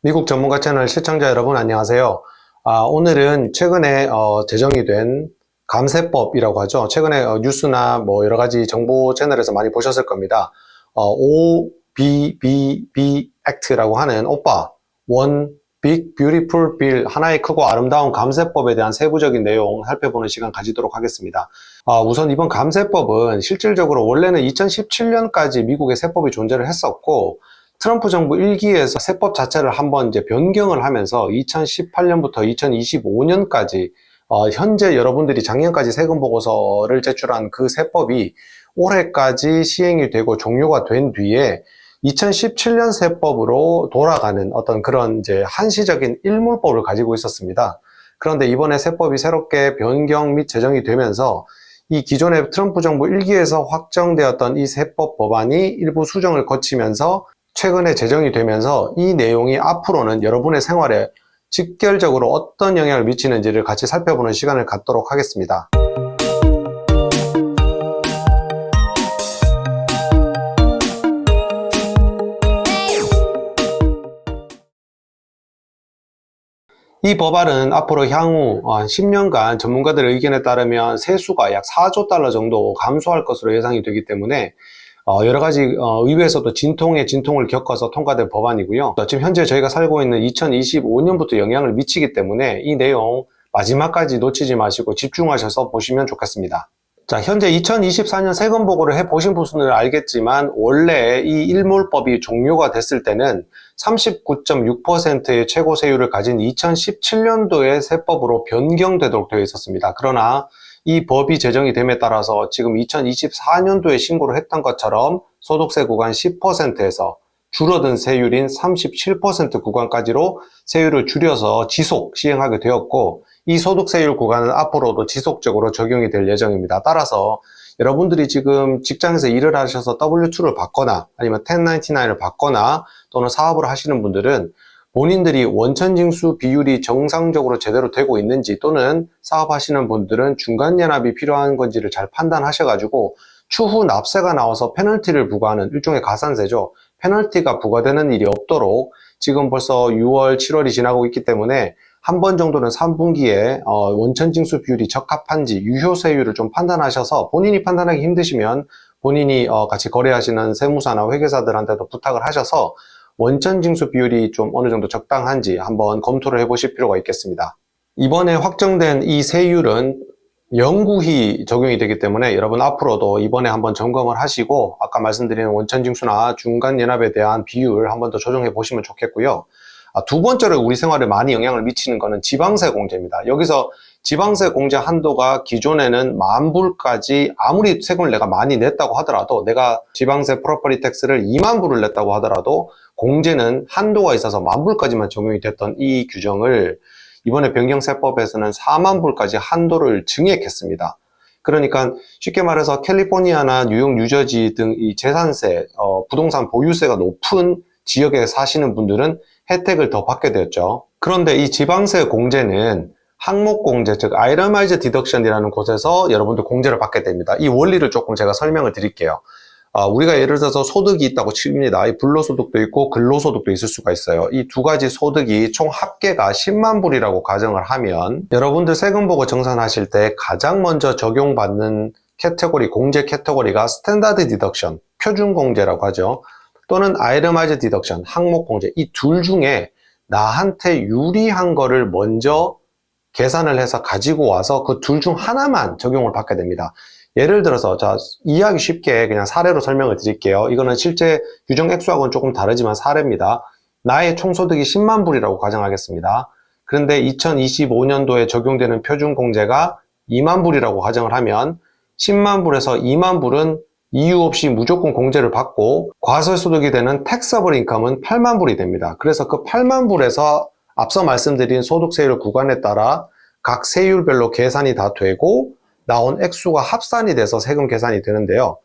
미국 전문가 채널 시청자 여러분 안녕하세요. 오늘은 최근에 제정이 된 감세법이라고 하죠. 최근에 뉴스나 뭐 여러 가지 정보 채널에서 많이 보셨을 겁니다. OBBB Act라고 하는 오빠 One Big Beautiful Bill, 하나의 크고 아름다운 감세법에 대한 세부적인 내용 살펴보는 시간 가지도록 하겠습니다. 우선 이번 감세법은 실질적으로 원래는 2017년까지 미국의 세법이 존재를 했었고, 트럼프 정부 1기에서 세법 자체를 한번 이제 변경을 하면서 2018년부터 2025년까지 현재 여러분들이 작년까지 세금 보고서를 제출한 그 세법이 올해까지 시행이 되고 종료가 된 뒤에 2017년 세법으로 돌아가는 어떤 그런 이제 한시적인 일몰법을 가지고 있었습니다. 그런데 이번에 세법이 새롭게 변경 및 제정이 되면서 이 기존의 트럼프 정부 1기에서 확정되었던 이 세법 법안이 일부 수정을 거치면서 최근에 제정이 되면서 이 내용이 앞으로는 여러분의 생활에 직결적으로 어떤 영향을 미치는지를 같이 살펴보는 시간을 갖도록 하겠습니다. 이 법안은 앞으로 향후 10년간 전문가들의 의견에 따르면 세수가 약 4조 달러 정도 감소할 것으로 예상이 되기 때문에 여러 가지 의회에서도 진통에 진통을 겪어서 통과된 법안이고요. 지금 현재 저희가 살고 있는 2025년부터 영향을 미치기 때문에 이 내용 마지막까지 놓치지 마시고 집중하셔서 보시면 좋겠습니다. 자, 현재 2024년 세금 보고를 해보신 분들은 알겠지만 원래 이 일몰법이 종료가 됐을 때는 39.6%의 최고 세율을 가진 2017년도의 세법으로 변경되도록 되어 있었습니다. 그러나 이 법이 제정이 됨에 따라서 지금 2024년도에 신고를 했던 것처럼 소득세 구간 10%에서 줄어든 세율인 37% 구간까지로 세율을 줄여서 지속 시행하게 되었고, 이 소득세율 구간은 앞으로도 지속적으로 적용이 될 예정입니다. 따라서 여러분들이 지금 직장에서 일을 하셔서 W2를 받거나 아니면 1099를 받거나 또는 사업을 하시는 분들은 본인들이 원천징수 비율이 정상적으로 제대로 되고 있는지, 또는 사업하시는 분들은 중간연합이 필요한 건지를 잘 판단하셔가지고 추후 납세가 나와서 페널티를 부과하는 일종의 가산세죠. 페널티가 부과되는 일이 없도록 지금 벌써 6월, 7월이 지나고 있기 때문에 한 번 정도는 3분기에 원천징수 비율이 적합한지 유효세율을 좀 판단하셔서, 본인이 판단하기 힘드시면 본인이 같이 거래하시는 세무사나 회계사들한테도 부탁을 하셔서 원천징수 비율이 좀 어느 정도 적당한지 한번 검토를 해보실 필요가 있겠습니다. 이번에 확정된 이 세율은 영구히 적용이 되기 때문에 여러분 앞으로도 이번에 한번 점검을 하시고 아까 말씀드린 원천징수나 중간연합에 대한 비율 한번 더 조정해 보시면 좋겠고요. 두 번째로 우리 생활에 많이 영향을 미치는 것은 지방세 공제입니다. 여기서 지방세 공제 한도가 기존에는 10,000불까지, 아무리 세금을 내가 많이 냈다고 하더라도, 내가 지방세 프로퍼티 텍스를 20,000불을 냈다고 하더라도 공제는 한도가 있어서 10,000불까지만 적용이 됐던 이 규정을 이번에 변경세법에서는 40,000불까지 한도를 증액했습니다. 그러니까 쉽게 말해서 캘리포니아나 뉴욕, 뉴저지 등 이 재산세, 부동산 보유세가 높은 지역에 사시는 분들은 혜택을 더 받게 되었죠. 그런데 이 지방세 공제는 항목공제, 즉 아이터마이즈 디덕션이라는 곳에서 여러분들 공제를 받게 됩니다. 이 원리를 조금 제가 설명을 드릴게요. 우리가 예를 들어서 소득이 있다고 칩니다. 이 불로소득도 있고 근로소득도 있을 수가 있어요. 이 두 가지 소득이 총 합계가 10만 불이라고 가정을 하면 여러분들 세금 보고 정산하실 때 가장 먼저 적용받는 캐테고리, 공제 캐테고리가 스탠다드 디덕션, 표준 공제라고 하죠. 또는 아이터마이즈 디덕션, 항목 공제, 이 둘 중에 나한테 유리한 거를 먼저 계산을 해서 가지고 와서 그 둘 중 하나만 적용을 받게 됩니다. 예를 들어서 자, 이해하기 쉽게 그냥 사례로 설명을 드릴게요. 이거는 실제 규정 액수하고는 조금 다르지만 사례입니다. 나의 총소득이 10만 불이라고 가정하겠습니다. 그런데 2025년도에 적용되는 표준공제가 2만 불이라고 가정을 하면 10만 불에서 2만 불은 이유 없이 무조건 공제를 받고 과세소득이 되는 택서블 인컴은 8만 불이 됩니다. 그래서 그 8만 불에서 앞서 말씀드린 소득세율 구간에 따라 각 세율별로 계산이 다 되고 나온 액수가 합산이 돼서 세금 계산이 되는데요.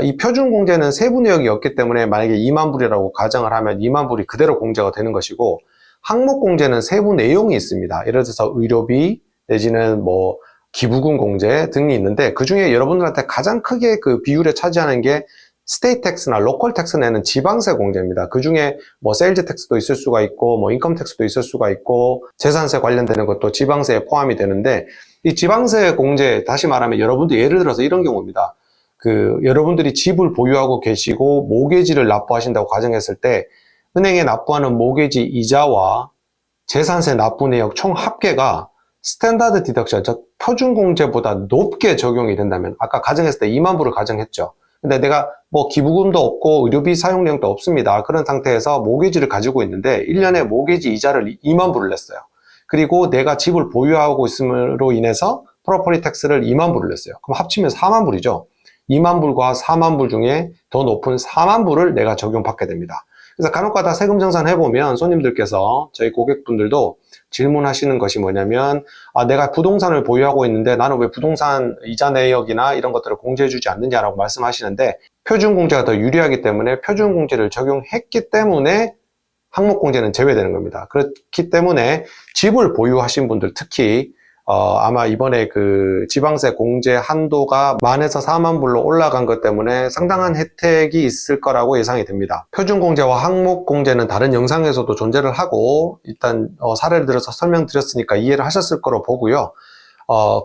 이 표준공제는 세부 내역이 없기 때문에 만약에 2만 불이라고 가정을 하면 2만 불이 그대로 공제가 되는 것이고, 항목공제는 세부 내용이 있습니다. 예를 들어서 의료비 내지는 뭐 기부금 공제 등이 있는데, 그 중에 여러분들한테 가장 크게 그 비율에 차지하는 게 스테이트 텍스나 로컬 텍스 내는 지방세 공제입니다. 그 중에 뭐 세일즈 텍스도 있을 수가 있고, 뭐 인컴 텍스도 있을 수가 있고, 재산세 관련되는 것도 지방세에 포함이 되는데, 이 지방세 공제, 다시 말하면 여러분들 예를 들어서 이런 경우입니다. 여러분들이 집을 보유하고 계시고 모기지를 납부하신다고 가정했을 때 은행에 납부하는 모기지 이자와 재산세 납부 내역 총 합계가 스탠다드 디덕션, 즉 표준공제보다 높게 적용이 된다면, 아까 가정했을 때 2만 불을 가정했죠. 근데 내가 뭐 기부금도 없고 의료비 사용 내역도 없습니다. 그런 상태에서 모기지를 가지고 있는데 1년에 모기지 이자를 2만 불을 냈어요. 그리고 내가 집을 보유하고 있음으로 인해서 프로퍼티 텍스를 2만 불을 냈어요. 그럼 합치면 4만 불이죠. 2만 불과 4만 불 중에 더 높은 4만 불을 내가 적용받게 됩니다. 그래서 간혹가다 세금 정산 해보면 손님들께서, 저희 고객분들도 질문하시는 것이 뭐냐면, 내가 부동산을 보유하고 있는데 나는 왜 부동산 이자 내역이나 이런 것들을 공제해주지 않느냐라고 말씀하시는데, 표준공제가 더 유리하기 때문에 표준공제를 적용했기 때문에 항목공제는 제외되는 겁니다. 그렇기 때문에 집을 보유하신 분들, 특히 아마 이번에 지방세 공제 한도가 만에서 4만 불로 올라간 것 때문에 상당한 혜택이 있을 거라고 예상이 됩니다. 표준공제와 항목공제는 다른 영상에서도 존재를 하고, 일단 사례를 들어서 설명드렸으니까 이해를 하셨을 거로 보고요.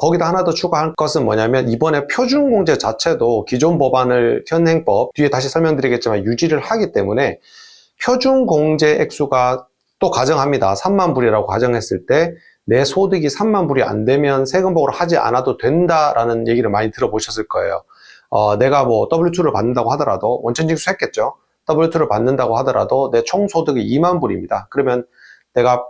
거기다 하나 더 추가할 것은 뭐냐면, 이번에 표준공제 자체도 기존 법안을 현행법, 뒤에 다시 설명드리겠지만 유지를 하기 때문에 표준공제 액수가 또 가정합니다. 3만 불이라고 가정했을 때 내 소득이 3만 불이 안 되면 세금 보고를 하지 않아도 된다라는 얘기를 많이 들어보셨을 거예요. 내가 뭐 W2를 받는다고 하더라도, 원천징수 했겠죠. W2를 받는다고 하더라도 내 총 소득이 2만 불입니다. 그러면 내가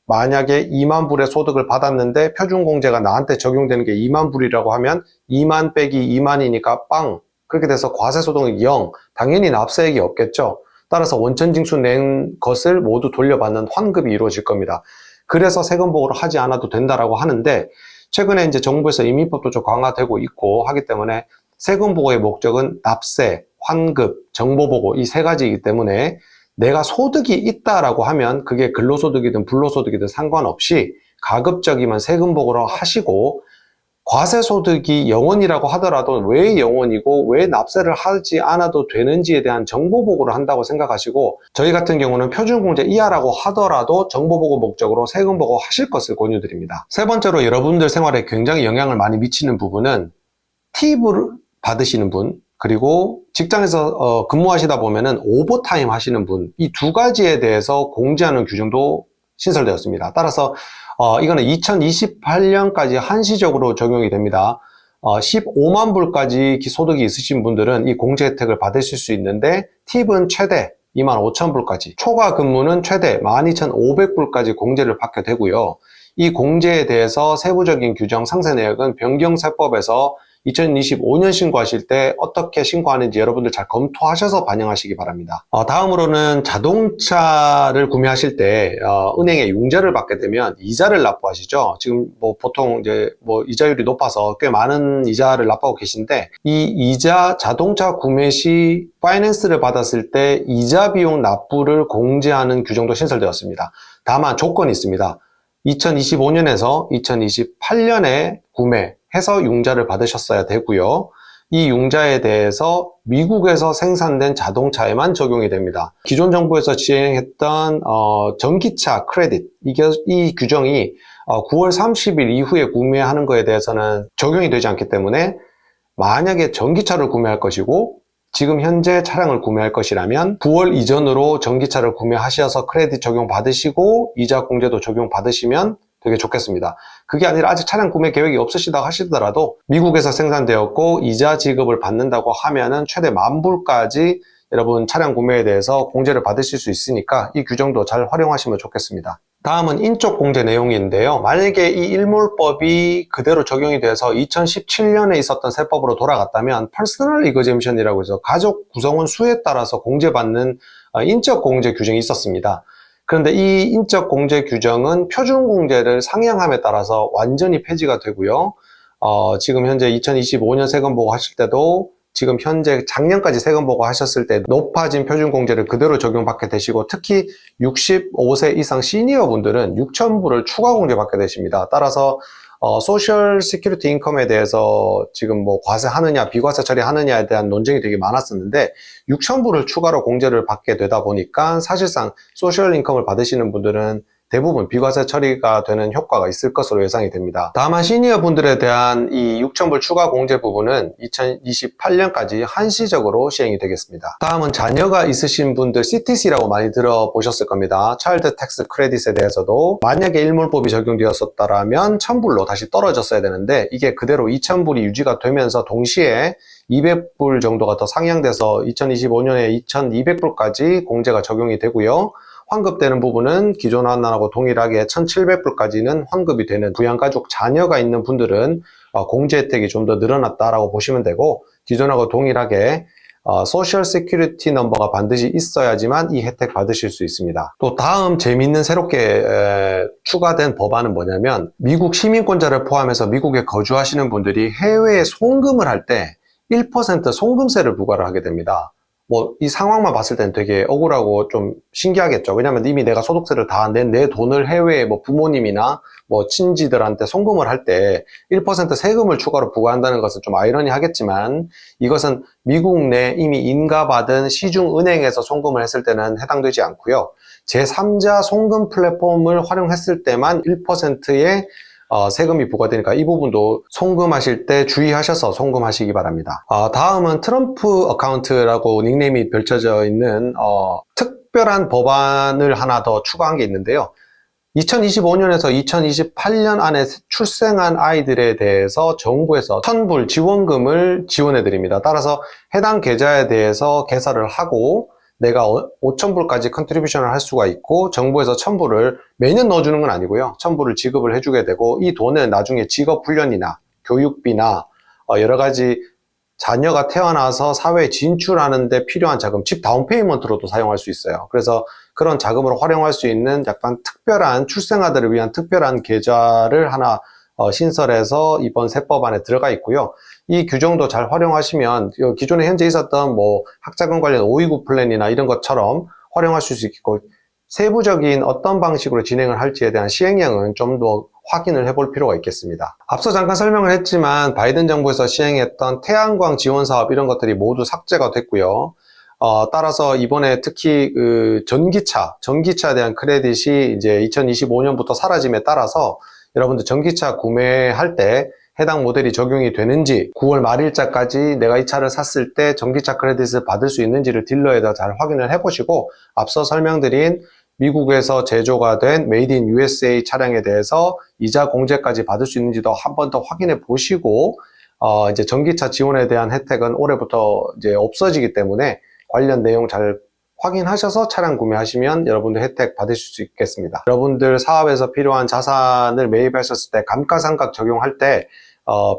만약에 2만 불의 소득을 받았는데 표준공제가 나한테 적용되는 게 2만 불이라고 하면 2만 빼기 2만이니까 빵! 그렇게 돼서 과세소득이 0, 당연히 납세액이 없겠죠. 따라서 원천징수 낸 것을 모두 돌려받는 환급이 이루어질 겁니다. 그래서 세금 보고를 하지 않아도 된다라고 하는데, 최근에 이제 정부에서 이민법도 좀 강화되고 있고 하기 때문에 세금 보고의 목적은 납세, 환급, 정보 보고 이 세 가지이기 때문에 내가 소득이 있다라고 하면 그게 근로소득이든 불로소득이든 상관없이 가급적이면 세금 보고를 하시고, 과세소득이 0원이라고 하더라도 왜 0원이고 왜 납세를 하지 않아도 되는지에 대한 정보보고를 한다고 생각하시고, 저희 같은 경우는 표준공제 이하라고 하더라도 정보보고 목적으로 세금보고 하실 것을 권유드립니다. 세 번째로 여러분들 생활에 굉장히 영향을 많이 미치는 부분은 팁을 받으시는 분, 그리고 직장에서 근무하시다 보면은 오버타임 하시는 분, 이 두 가지에 대해서 공제하는 규정도 신설되었습니다. 따라서 이거는 2028년까지 한시적으로 적용이 됩니다. 15만 불까지 소득이 있으신 분들은 이 공제 혜택을 받으실 수 있는데, 팁은 최대 25,000불까지, 초과 근무는 최대 12,500불까지 공제를 받게 되고요. 이 공제에 대해서 세부적인 규정, 상세 내역은 변경세법에서 2025년 신고하실 때 어떻게 신고하는지 여러분들 잘 검토하셔서 반영하시기 바랍니다. 다음으로는 자동차를 구매하실 때 은행에 융자를 받게 되면 이자를 납부하시죠. 지금 뭐 보통 이제 뭐 이자율이 높아서 꽤 많은 이자를 납부하고 계신데, 이 이자 자동차 구매 시 파이낸스를 받았을 때 이자 비용 납부를 공제하는 규정도 신설되었습니다. 다만 조건이 있습니다. 2025년에서 2028년에 구매해서 융자를 받으셨어야 되고요. 이 융자에 대해서 미국에서 생산된 자동차에만 적용이 됩니다. 기존 정부에서 시행했던 전기차 크레딧, 이 규정이 9월 30일 이후에 구매하는 거에 대해서는 적용이 되지 않기 때문에, 만약에 전기차를 구매할 것이고 지금 현재 차량을 구매할 것이라면 9월 이전으로 전기차를 구매하셔서 크레딧 적용 받으시고 이자 공제도 적용 받으시면 되게 좋겠습니다. 그게 아니라 아직 차량 구매 계획이 없으시다고 하시더라도 미국에서 생산되었고 이자 지급을 받는다고 하면은 최대 10,000불까지 여러분 차량 구매에 대해서 공제를 받으실 수 있으니까 이 규정도 잘 활용하시면 좋겠습니다. 다음은 인적 공제 내용인데요. 만약에 이 일몰법이 그대로 적용이 돼서 2017년에 있었던 세법으로 돌아갔다면 퍼스널 이거잼션이라고 해서 가족 구성원 수에 따라서 공제받는 인적 공제 규정이 있었습니다. 그런데 이 인적 공제 규정은 표준 공제를 상향함에 따라서 완전히 폐지가 되고요. 지금 현재 2025년 세금 보고 하실 때도 지금 현재 작년까지 세금 보고 하셨을 때 높아진 표준공제를 그대로 적용받게 되시고, 특히 65세 이상 시니어 분들은 6,000불을 추가 공제 받게 되십니다. 따라서 소셜 시큐리티 인컴에 대해서 지금 뭐 과세하느냐, 비과세 처리하느냐에 대한 논쟁이 되게 많았었는데 6,000불을 추가로 공제를 받게 되다 보니까 사실상 소셜 인컴을 받으시는 분들은 대부분 비과세 처리가 되는 효과가 있을 것으로 예상이 됩니다. 다만 시니어 분들에 대한 이 6,000불 추가 공제 부분은 2028년까지 한시적으로 시행이 되겠습니다. 다음은 자녀가 있으신 분들 CTC라고 많이 들어보셨을 겁니다. 차일드 텍스 크레딧에 대해서도 만약에 일몰법이 적용되었었다면 1,000불로 다시 떨어졌어야 되는데 이게 그대로 2,000불이 유지가 되면서 동시에 200불 정도가 더 상향돼서 2025년에 2,200불까지 공제가 적용이 되고요. 환급되는 부분은 기존 완난하고 동일하게 1,700불까지는 환급이 되는 부양가족 자녀가 있는 분들은 공제 혜택이 좀 더 늘어났다라고 보시면 되고 기존하고 동일하게 소셜 시큐리티 넘버가 반드시 있어야지만 이 혜택 받으실 수 있습니다. 또 다음 재미있는 새롭게 추가된 법안은 뭐냐면 미국 시민권자를 포함해서 미국에 거주하시는 분들이 해외에 송금을 할 때 1% 송금세를 부과를 하게 됩니다. 뭐 이 상황만 봤을 땐 되게 억울하고 좀 신기하겠죠. 왜냐면 이미 내가 소득세를 다 낸 내 돈을 해외에 뭐 부모님이나 뭐 친지들한테 송금을 할 때 1% 세금을 추가로 부과한다는 것은 좀 아이러니하겠지만 이것은 미국 내 이미 인가받은 시중은행에서 송금을 했을 때는 해당되지 않고요. 제3자 송금 플랫폼을 활용했을 때만 1%의 세금이 부과되니까 이 부분도 송금하실 때 주의하셔서 송금하시기 바랍니다. 다음은 트럼프 어카운트라고 닉네임이 펼쳐져 있는 특별한 법안을 하나 더 추가한 게 있는데요. 2025년에서 2028년 안에 출생한 아이들에 대해서 정부에서 1,000불 지원금을 지원해 드립니다. 따라서 해당 계좌에 대해서 개설을 하고 내가 5,000불까지 컨트리뷰션을 할 수가 있고 정부에서 1,000불을 매년 넣어주는 건 아니고요. 1,000불을 지급을 해주게 되고 이 돈은 나중에 직업훈련이나 교육비나 여러 가지 자녀가 태어나서 사회에 진출하는 데 필요한 자금, 집 다운페이먼트로도 사용할 수 있어요. 그래서 그런 자금으로 활용할 수 있는 약간 특별한 출생아들을 위한 특별한 계좌를 하나 신설해서 이번 세법안에 들어가 있고요. 이 규정도 잘 활용하시면 기존에 현재 있었던 뭐 학자금 관련 529 플랜이나 이런 것처럼 활용하실 수 있고 세부적인 어떤 방식으로 진행을 할지에 대한 시행령은 좀 더 확인을 해볼 필요가 있겠습니다. 앞서 잠깐 설명을 했지만 바이든 정부에서 시행했던 태양광 지원 사업 이런 것들이 모두 삭제가 됐고요. 따라서 이번에 특히 전기차에 대한 크레딧이 이제 2025년부터 사라짐에 따라서 여러분들 전기차 구매할 때 해당 모델이 적용이 되는지 9월 말일자까지 내가 이 차를 샀을 때 전기차 크레딧을 받을 수 있는지를 딜러에다 잘 확인을 해보시고 앞서 설명드린 미국에서 제조가 된 메이드 인 USA 차량에 대해서 이자 공제까지 받을 수 있는지도 한 번 더 확인해 보시고 이제 전기차 지원에 대한 혜택은 올해부터 이제 없어지기 때문에 관련 내용 잘 확인하셔서 차량 구매하시면 여러분들 혜택 받으실 수 있겠습니다. 여러분들 사업에서 필요한 자산을 매입하셨을 때 감가상각 적용할 때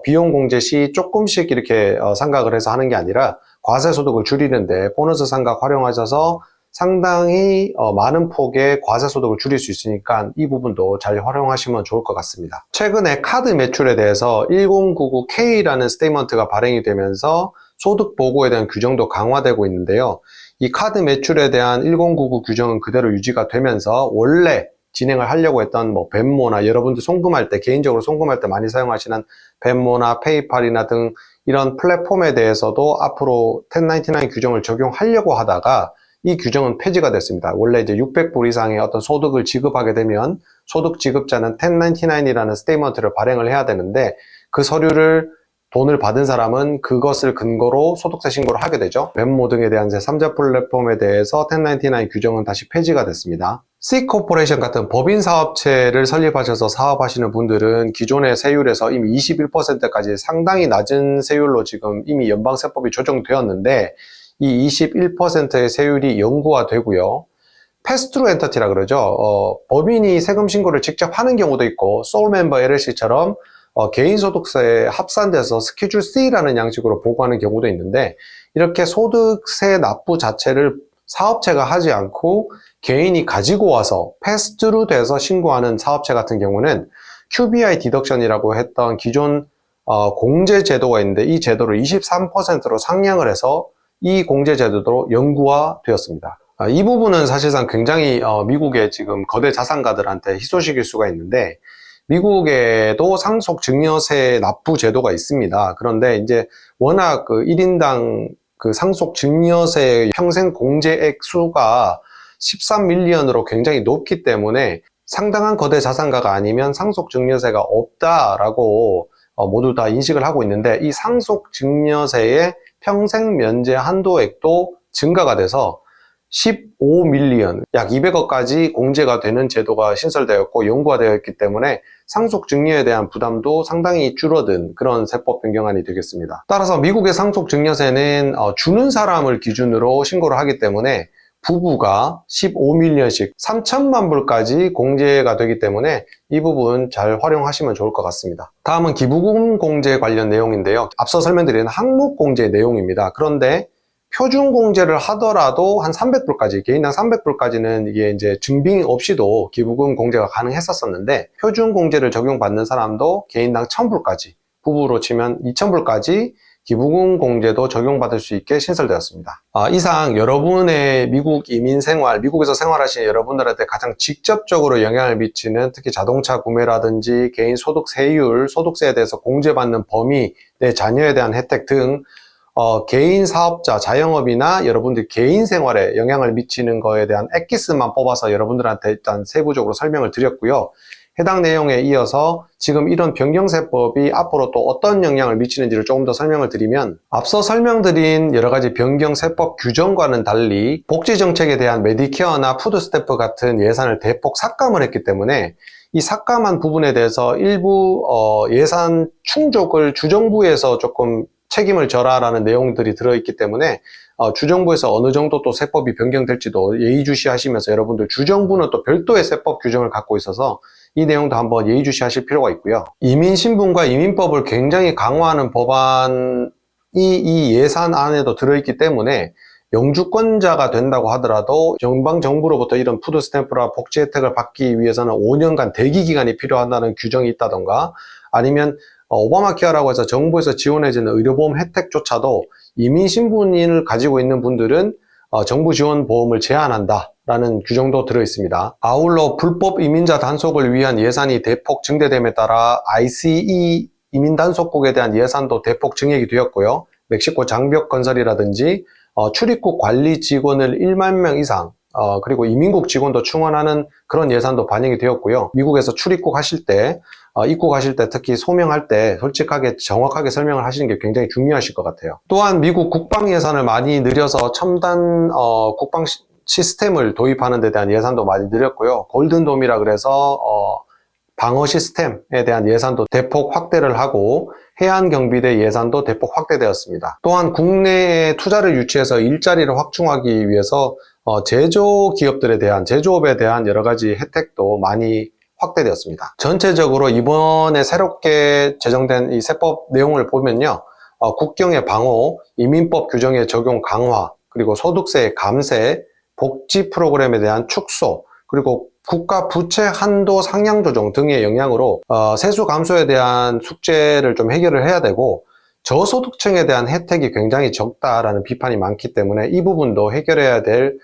비용 공제 시 조금씩 이렇게 상각을 해서 하는 게 아니라 과세소득을 줄이는데 보너스 상각 활용하셔서 상당히 많은 폭의 과세소득을 줄일 수 있으니까 이 부분도 잘 활용하시면 좋을 것 같습니다. 최근에 카드 매출에 대해서 1099K라는 스테이트먼트가 발행이 되면서 소득 보고에 대한 규정도 강화되고 있는데요. 이 카드 매출에 대한 1099 규정은 그대로 유지가 되면서 원래 진행을 하려고 했던 뭐 벤모나 여러분들 송금할 때 개인적으로 송금할 때 많이 사용하시는 벤모나 페이팔이나 등 이런 플랫폼에 대해서도 앞으로 1099 규정을 적용하려고 하다가 이 규정은 폐지가 됐습니다. 원래 이제 600불 이상의 어떤 소득을 지급하게 되면 소득 지급자는 1099이라는 스테이트먼트를 발행을 해야 되는데 그 서류를 돈을 받은 사람은 그것을 근거로 소득세 신고를 하게 되죠. 벤모 등에 대한 제3자 플랫폼에 대해서 1099 규정은 다시 폐지가 됐습니다. C코퍼레이션 같은 법인 사업체를 설립하셔서 사업하시는 분들은 기존의 세율에서 이미 21%까지 상당히 낮은 세율로 지금 이미 연방세법이 조정되었는데 이 21%의 세율이 영구화되고요. 패스트루 엔터티라 그러죠. 법인이 세금 신고를 직접 하는 경우도 있고 소울멤버 LLC처럼 개인 소득세에 합산돼서 스케줄 C라는 양식으로 보고하는 경우도 있는데 이렇게 소득세 납부 자체를 사업체가 하지 않고 개인이 가지고 와서 패스트루 돼서 신고하는 사업체 같은 경우는 QBI 디덕션이라고 했던 기존 공제 제도가 있는데 이 제도를 23%로 상향을 해서 이 공제 제도도 영구화되었습니다. 이 부분은 사실상 굉장히 미국의 지금 거대 자산가들한테 희소식일 수가 있는데 미국에도 상속증여세 납부 제도가 있습니다. 그런데 이제 워낙 그 1인당 그 상속증여세 평생 공제액 수가 13밀리언으로 굉장히 높기 때문에 상당한 거대 자산가가 아니면 상속증여세가 없다라고 모두 다 인식을 하고 있는데, 이 상속증여세의 평생 면제 한도액도 증가가 돼서 15밀리언, 약 200억까지 공제가 되는 제도가 신설되었고 연구가 되어 있기 때문에 상속증여에 대한 부담도 상당히 줄어든 그런 세법 변경안이 되겠습니다. 따라서 미국의 상속증여세는 주는 사람을 기준으로 신고를 하기 때문에 부부가 15밀리언씩 3천만 불까지 공제가 되기 때문에 이 부분 잘 활용하시면 좋을 것 같습니다. 다음은 기부금 공제 관련 내용인데요. 앞서 설명드린 항목 공제 내용입니다. 그런데 표준 공제를 하더라도 한 300불까지, 개인당 300불까지는 이게 이제 증빙 없이도 기부금 공제가 가능했었었는데, 표준 공제를 적용받는 사람도 개인당 1000불까지, 부부로 치면 2000불까지 기부금 공제도 적용받을 수 있게 신설되었습니다. 이상 여러분의 미국 이민 생활, 미국에서 생활하시는 여러분들한테 가장 직접적으로 영향을 미치는, 특히 자동차 구매라든지 개인 소득세율, 소득세에 대해서 공제받는 범위, 내 자녀에 대한 혜택 등 개인 사업자, 자영업이나 여러분들 개인 생활에 영향을 미치는 거에 대한 엑기스만 뽑아서 여러분들한테 일단 세부적으로 설명을 드렸고요. 해당 내용에 이어서 지금 이런 변경세법이 앞으로 또 어떤 영향을 미치는지를 조금 더 설명을 드리면, 앞서 설명드린 여러 가지 변경세법 규정과는 달리 복지정책에 대한 메디케어나 푸드스탬프 같은 예산을 대폭 삭감을 했기 때문에 이 삭감한 부분에 대해서 일부 예산 충족을 주정부에서 조금 책임을 져라라는 내용들이 들어있기 때문에 주정부에서 어느 정도 또 세법이 변경될지도 예의주시하시면서, 여러분들 주정부는 또 별도의 세법 규정을 갖고 있어서 이 내용도 한번 예의주시하실 필요가 있고요. 이민신분과 이민법을 굉장히 강화하는 법안이 이 예산 안에도 들어있기 때문에 영주권자가 된다고 하더라도 연방정부로부터 이런 푸드스탬프나 복지 혜택을 받기 위해서는 5년간 대기기간이 필요하다는 규정이 있다던가, 아니면 오바마 케어라고 해서 정부에서 지원해주는 의료보험 혜택조차도 이민신분을 가지고 있는 분들은 정부 지원 보험을 제한한다라는 규정도 들어있습니다. 아울러 불법 이민자 단속을 위한 예산이 대폭 증대됨에 따라 ICE 이민 단속국에 대한 예산도 대폭 증액이 되었고요. 멕시코 장벽 건설이라든지 출입국 관리 직원을 1만 명 이상, 그리고 이민국 직원도 충원하는 그런 예산도 반영이 되었고요. 미국에서 출입국 하실 때, 입국하실 때, 특히 소명할 때 솔직하게 정확하게 설명을 하시는 게 굉장히 중요하실 것 같아요. 또한 미국 국방 예산을 많이 늘려서 첨단 국방 시스템을 도입하는 데 대한 예산도 많이 늘렸고요. 골든돔이라 그래서 방어 시스템에 대한 예산도 대폭 확대를 하고, 해안경비대 예산도 대폭 확대되었습니다. 또한 국내에 투자를 유치해서 일자리를 확충하기 위해서 제조기업들에 대한, 제조업에 대한 여러 가지 혜택도 많이 확대되었습니다. 전체적으로 이번에 새롭게 제정된 이 세법 내용을 보면요, 국경의 방호, 이민법 규정의 적용 강화, 그리고 소득세 감세, 복지 프로그램에 대한 축소, 그리고 국가 부채 한도 상향 조정 등의 영향으로 세수 감소에 대한 숙제를 좀 해결을 해야 되고, 저소득층에 대한 혜택이 굉장히 적다라는 비판이 많기 때문에 이 부분도 해결해야 될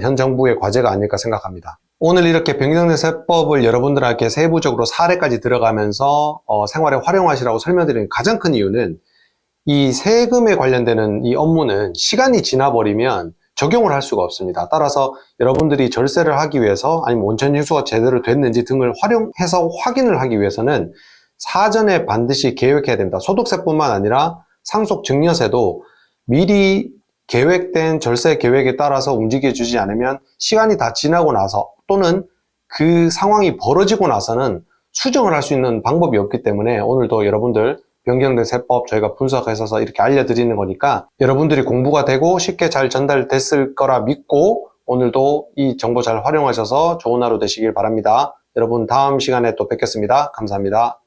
현 정부의 과제가 아닐까 생각합니다. 오늘 이렇게 변경된 세법을 여러분들에게 세부적으로 사례까지 들어가면서 생활에 활용하시라고 설명드리는 가장 큰 이유는, 이 세금에 관련되는 이 업무는 시간이 지나버리면 적용을 할 수가 없습니다. 따라서 여러분들이 절세를 하기 위해서, 아니면 원천 징수가 제대로 됐는지 등을 활용해서 확인을 하기 위해서는 사전에 반드시 계획해야 됩니다. 소득세뿐만 아니라 상속증여세도 미리 계획된 절세 계획에 따라서 움직여주지 않으면 시간이 다 지나고 나서, 또는 그 상황이 벌어지고 나서는 수정을 할 수 있는 방법이 없기 때문에 오늘도 여러분들 변경된 세법 저희가 분석해서 이렇게 알려드리는 거니까 여러분들이 공부가 되고 쉽게 잘 전달됐을 거라 믿고, 오늘도 이 정보 잘 활용하셔서 좋은 하루 되시길 바랍니다. 여러분 다음 시간에 또 뵙겠습니다. 감사합니다.